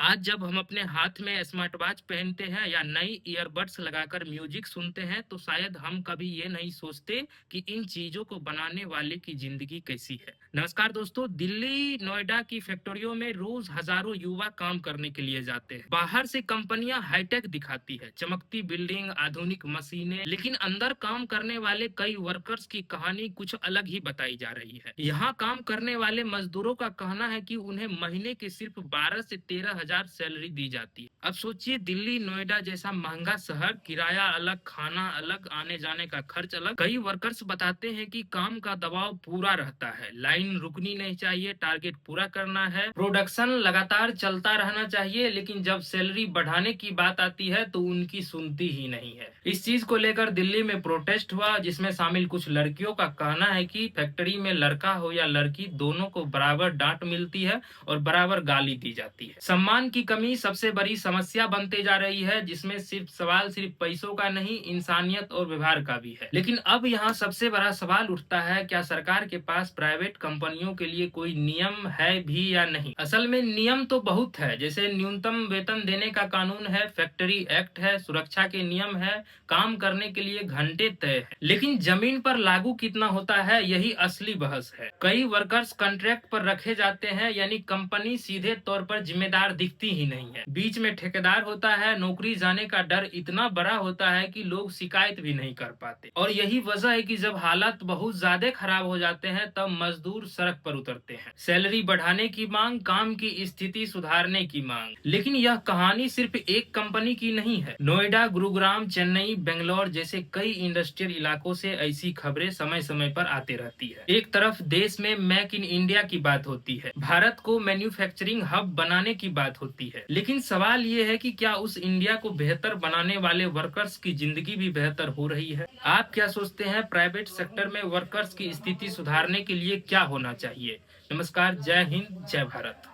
आज जब हम अपने हाथ में स्मार्ट वॉच पहनते हैं या नई ईयरबड्स लगाकर म्यूजिक सुनते हैं तो शायद हम कभी ये नहीं सोचते कि इन चीजों को बनाने वाले की जिंदगी कैसी है। नमस्कार दोस्तों, दिल्ली नोएडा की फैक्ट्रियों में रोज हजारों युवा काम करने के लिए जाते हैं। बाहर से कंपनियां हाईटेक दिखाती है, चमकती बिल्डिंग, आधुनिक मशीनें, लेकिन अंदर काम करने वाले कई वर्कर्स की कहानी कुछ अलग ही बताई जा रही है। यहाँ काम करने वाले मजदूरों का कहना है कि उन्हें महीने के सिर्फ 12 से 13 हजार सैलरी दी जाती है। अब सोचिए, दिल्ली नोएडा जैसा महंगा शहर, किराया अलग, खाना अलग, आने जाने का खर्च अलग। कई वर्कर्स बताते हैं कि काम का दबाव पूरा रहता है, लाइन रुकनी नहीं चाहिए, टारगेट पूरा करना है, प्रोडक्शन लगातार चलता रहना चाहिए, लेकिन जब सैलरी बढ़ाने की बात आती है तो उनकी सुनती ही नहीं है। इस चीज को लेकर दिल्ली में प्रोटेस्ट हुआ, जिसमें शामिल कुछ लड़कियों का कहना है कि फैक्ट्री में लड़का हो या लड़की, दोनों को बराबर डांट मिलती है और बराबर गाली दी जाती है। सम्मान की कमी सबसे बड़ी समस्या बनते जा रही है, जिसमें सिर्फ पैसों का नहीं, इंसानियत और व्यवहार का भी है। लेकिन अब यहाँ सबसे बड़ा सवाल उठता है, क्या सरकार के पास प्राइवेट कंपनियों के लिए कोई नियम है भी या नहीं। असल में नियम तो बहुत है, जैसे न्यूनतम वेतन देने का कानून है, फैक्ट्री एक्ट है, सुरक्षा के नियम है, काम करने के लिए घंटे तय है, लेकिन जमीन पर लागू कितना होता है, यही असली बहस है। कई वर्कर्स कॉन्ट्रैक्ट पर रखे जाते हैं, यानी कंपनी सीधे तौर पर जिम्मेदार दिखती ही नहीं है। बीच में ठेकेदार होता है, नौकरी जाने का डर इतना बड़ा होता है कि लोग शिकायत भी नहीं कर पाते। और यही वजह है कि जब हालात बहुत ज्यादा खराब हो जाते हैं तब मजदूर सड़क पर उतरते हैं। सैलरी बढ़ाने की मांग, काम की स्थिति सुधारने की मांग। लेकिन यह कहानी सिर्फ एक कंपनी की नहीं है। नोएडा, गुरुग्राम, चेन्नई, बेंगलोर जैसे कई इंडस्ट्रियल इलाकों से ऐसी खबरें समय समय पर आती रहती है। एक तरफ देश में मेक इन इंडिया की बात होती है, भारत को मैन्युफैक्चरिंग हब बनाने की बात होती है, लेकिन सवाल ये है कि क्या उस इंडिया को बेहतर बनाने वाले वर्कर्स की जिंदगी भी बेहतर हो रही है। आप क्या सोचते हैं, प्राइवेट सेक्टर में वर्कर्स की स्थिति सुधारने के लिए क्या होना चाहिए। नमस्कार, जय हिंद, जय भारत।